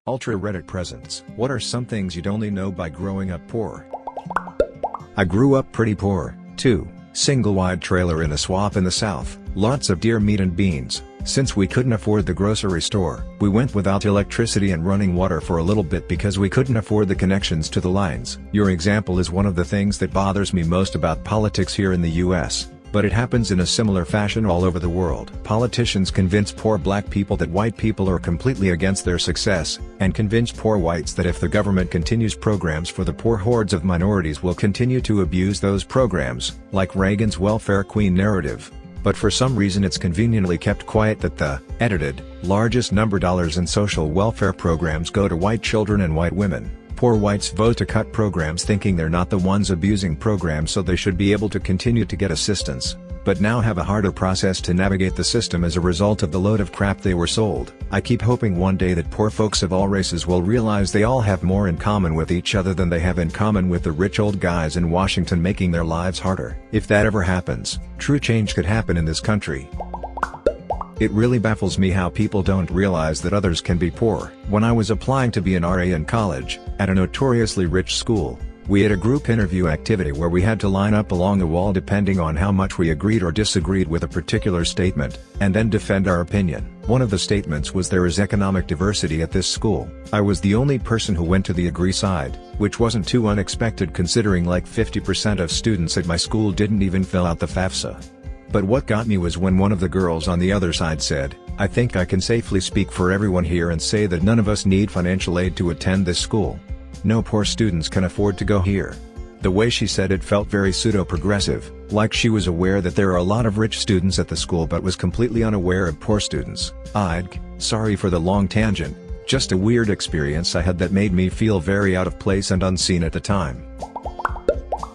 Ultra Reddit presents. What are some things you'd only know by growing up poor? I grew up pretty poor, too. Single wide trailer in a swamp in the south, lots of deer meat and beans. Since we couldn't afford the grocery store, we went without electricity and running water for a little bit because we couldn't afford the connections to the lines. Your example is one of the things that bothers me most about politics here in the US. But it happens in a similar fashion all over the world. Politicians convince poor black people that white people are completely against their success, and convince poor whites that if the government continues programs for the poor, hordes of minorities will continue to abuse those programs, like Reagan's welfare queen narrative. But for some reason it's conveniently kept quiet that the edited, largest number dollars in social welfare programs go to white children and white women. Poor whites vote to cut programs thinking they're not the ones abusing programs, so they should be able to continue to get assistance, but now have a harder process to navigate the system as a result of the load of crap they were sold. I keep hoping one day that poor folks of all races will realize they all have more in common with each other than they have in common with the rich old guys in Washington making their lives harder. If that ever happens, true change could happen in this country. It really baffles me how people don't realize that others can be poor. When I was applying to be an RA in college, at a notoriously rich school, we had a group interview activity where we had to line up along a wall depending on how much we agreed or disagreed with a particular statement, and then defend our opinion. One of the statements was there is economic diversity at this school. I was the only person who went to the agree side, which wasn't too unexpected considering like 50% of students at my school didn't even fill out the FAFSA. But what got me was when one of the girls on the other side said, "I think I can safely speak for everyone here and say that none of us need financial aid to attend this school. No poor students can afford to go here." The way she said it felt very pseudo-progressive, like she was aware that there are a lot of rich students at the school but was completely unaware of poor students. Sorry for the long tangent, just a weird experience I had that made me feel very out of place and unseen at the time.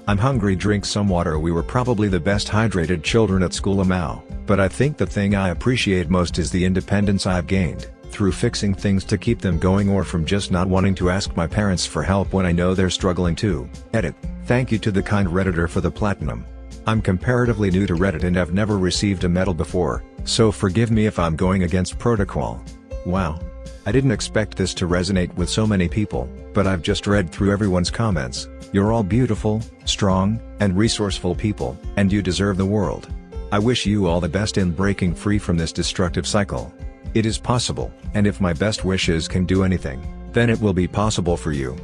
I'm hungry, drink some water. We were probably the best hydrated children at school but I think the thing I appreciate most is the independence I've gained, through fixing things to keep them going or from just not wanting to ask my parents for help when I know they're struggling too. Edit. Thank you to the kind Redditor for the platinum. I'm comparatively new to Reddit and have never received a medal before, so forgive me if I'm going against protocol. Wow. I didn't expect this to resonate with so many people, but I've just read through everyone's comments. You're all beautiful, strong, and resourceful people, and you deserve the world. I wish you all the best in breaking free from this destructive cycle. It is possible, and if my best wishes can do anything, then it will be possible for you.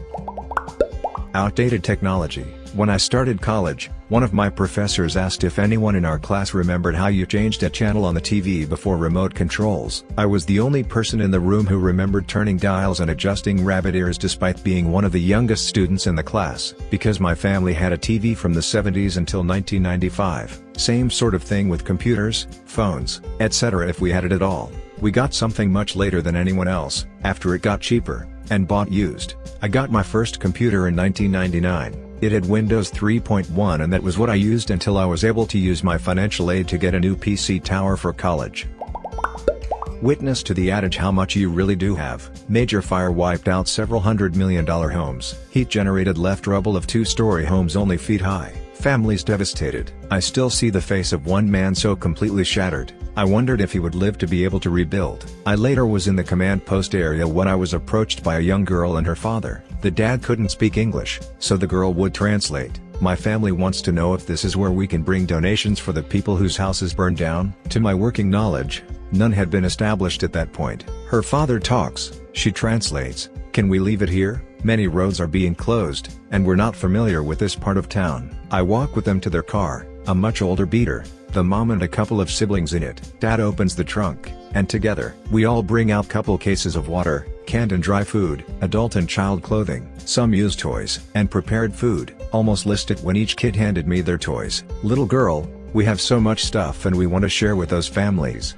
Outdated technology. When I started college, one of my professors asked if anyone in our class remembered how you changed a channel on the TV before remote controls. I was the only person in the room who remembered turning dials and adjusting rabbit ears despite being one of the youngest students in the class, because my family had a TV from the 70s until 1995. Same sort of thing with computers, phones, etc. if we had it at all. We got something much later than anyone else, after it got cheaper, and bought used. I got my first computer in 1999. It had Windows 3.1 and that was what I used until I was able to use my financial aid to get a new PC tower for college. Witness to the adage how much you really do have. Major fire wiped out several $100 million homes. Heat generated left rubble of two-story homes only feet high. Families devastated. I still see the face of one man so completely shattered, I wondered if he would live to be able to rebuild. I later was in the command post area when I was approached by a young girl and her father. The dad couldn't speak English, so the girl would translate. "My family wants to know if this is where we can bring donations for the people whose houses burned down." To my working knowledge, none had been established at that point. Her father talks, she translates, "Can we leave it here? Many roads are being closed, and we're not familiar with this part of town." I walk with them to their car, a much older beater, the mom and a couple of siblings in it. Dad opens the trunk, and together, we all bring out couple cases of water, canned and dry food, adult and child clothing, some used toys, and prepared food. Almost listed when each kid handed me their toys. "Little girl, we have so much stuff and we want to share with those families."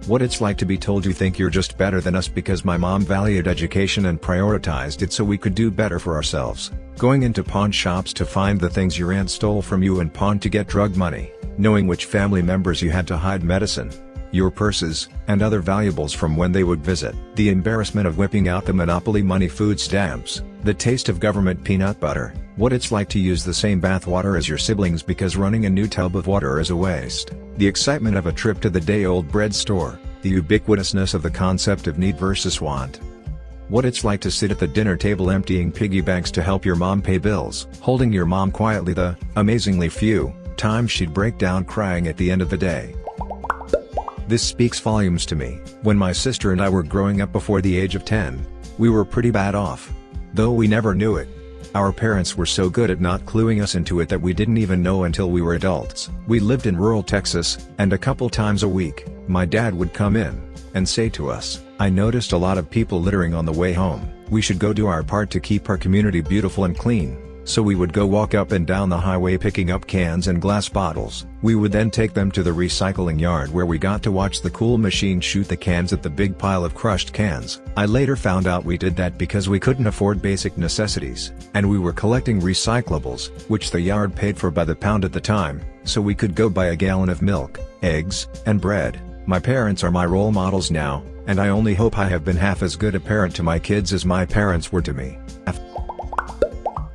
What it's like to be told you think you're just better than us because my mom valued education and prioritized it so we could do better for ourselves. Going into pawn shops to find the things your aunt stole from you and pawned to get drug money. Knowing which family members you had to hide medicine, your purses, and other valuables from when they would visit. The embarrassment of whipping out the Monopoly money food stamps. The taste of government peanut butter. What it's like to use the same bathwater as your siblings because running a new tub of water is a waste. The excitement of a trip to the day-old bread store. The ubiquitousness of the concept of need versus want. What it's like to sit at the dinner table emptying piggy banks to help your mom pay bills, holding your mom quietly the, amazingly few, times she'd break down crying at the end of the day. This speaks volumes to me. When my sister and I were growing up before the age of 10, we were pretty bad off. Though we never knew it. Our parents were so good at not cluing us into it that we didn't even know until we were adults. We lived in rural Texas, and a couple times a week, my dad would come in and say to us, "I noticed a lot of people littering on the way home. We should go do our part to keep our community beautiful and clean." So we would go walk up and down the highway picking up cans and glass bottles. We would then take them to the recycling yard where we got to watch the cool machine shoot the cans at the big pile of crushed cans. I later found out we did that because we couldn't afford basic necessities, and we were collecting recyclables, which the yard paid for by the pound at the time, so we could go buy a gallon of milk, eggs, and bread. My parents are my role models now, and I only hope I have been half as good a parent to my kids as my parents were to me.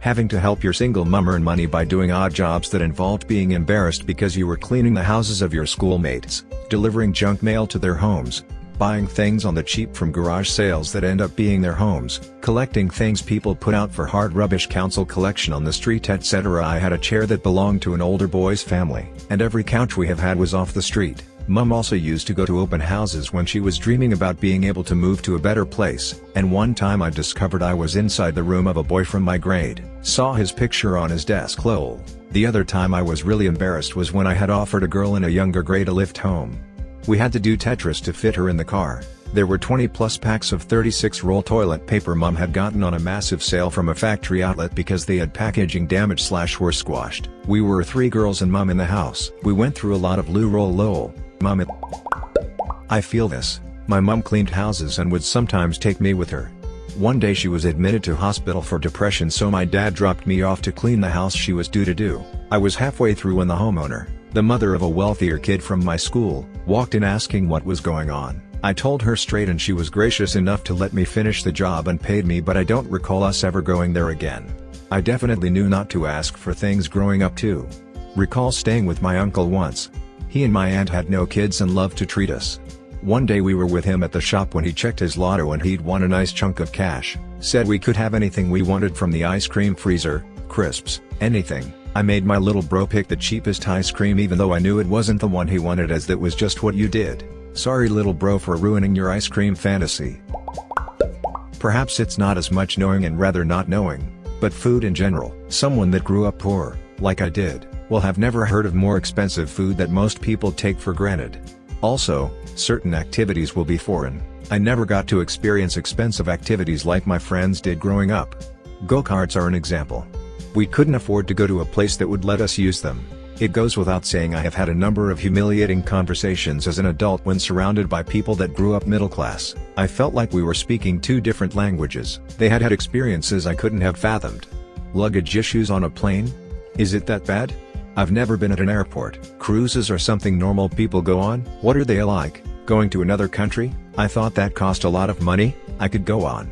Having to help your single mom earn money by doing odd jobs that involved being embarrassed because you were cleaning the houses of your schoolmates, delivering junk mail to their homes, buying things on the cheap from garage sales that end up being their homes, collecting things people put out for hard rubbish council collection on the street, etc. I had a chair that belonged to an older boy's family, and every couch we have had was off the street. Mom also used to go to open houses when she was dreaming about being able to move to a better place, and one time I discovered I was inside the room of a boy from my grade, saw his picture on his desk lol. The other time I was really embarrassed was when I had offered a girl in a younger grade a lift home. We had to do Tetris to fit her in the car. There were 20 plus packs of 36 roll toilet paper Mom had gotten on a massive sale from a factory outlet because they had packaging damage / were squashed. We were 3 girls and Mom in the house. We went through a lot of loo roll lol. Mom, I feel this. My mom cleaned houses and would sometimes take me with her. One day she was admitted to hospital for depression, so my dad dropped me off to clean the house she was due to do. I was halfway through when the homeowner, the mother of a wealthier kid from my school, walked in asking what was going on. I told her straight and she was gracious enough to let me finish the job and paid me, but I don't recall us ever going there again. I definitely knew not to ask for things growing up too. Recall staying with my uncle once. He and my aunt had no kids and loved to treat us. One day we were with him at the shop when he checked his lotto and he'd won a nice chunk of cash. Said we could have anything we wanted from the ice cream freezer, crisps, anything. I made my little bro pick the cheapest ice cream even though I knew it wasn't the one he wanted, as that was just what you did. Sorry little bro for ruining your ice cream fantasy. Perhaps it's not as much knowing and rather not knowing, but food in general. Someone that grew up poor, like I did, will have never heard of more expensive food that most people take for granted. Also, certain activities will be foreign. I never got to experience expensive activities like my friends did growing up. Go-karts are an example. We couldn't afford to go to a place that would let us use them. It goes without saying I have had a number of humiliating conversations as an adult when surrounded by people that grew up middle class. I felt like we were speaking 2 different languages. They had experiences I couldn't have fathomed. Luggage issues on a plane? Is it that bad? I've never been at an airport. Cruises are something normal people go on. What are they like? Going to another country? I thought that cost a lot of money. I could go on.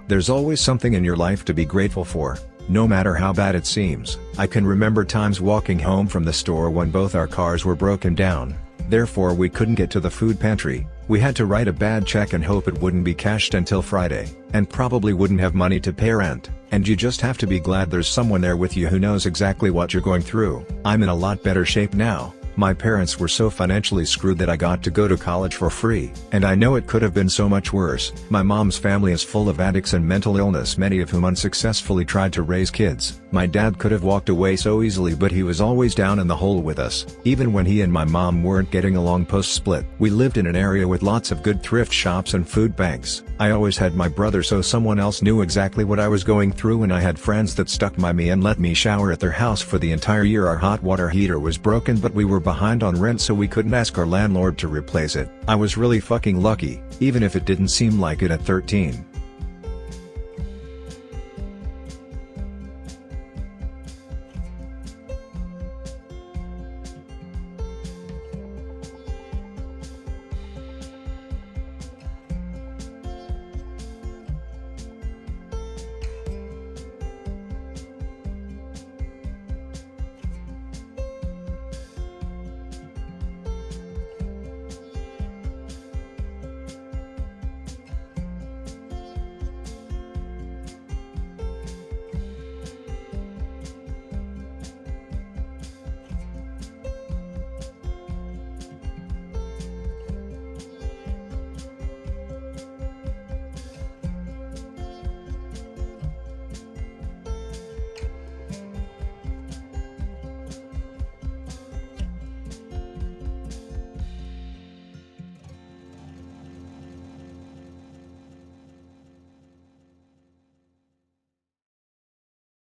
There's always something in your life to be grateful for, no matter how bad it seems. I can remember times walking home from the store when both our cars were broken down. Therefore we couldn't get to the food pantry. We had to write a bad check and hope it wouldn't be cashed until Friday, and probably wouldn't have money to pay rent. And you just have to be glad there's someone there with you who knows exactly what you're going through. I'm in a lot better shape now. My parents were so financially screwed that I got to go to college for free, and I know it could have been so much worse. My mom's family is full of addicts and mental illness, many of whom unsuccessfully tried to raise kids. My dad could have walked away so easily, but he was always down in the hole with us, even when he and my mom weren't getting along post-split. We lived in an area with lots of good thrift shops and food banks. I always had my brother, so someone else knew exactly what I was going through, and I had friends that stuck by me and let me shower at their house for the entire year. Our hot water heater was broken, but we were behind on rent, so we couldn't ask our landlord to replace it. I was really fucking lucky, even if it didn't seem like it at 13.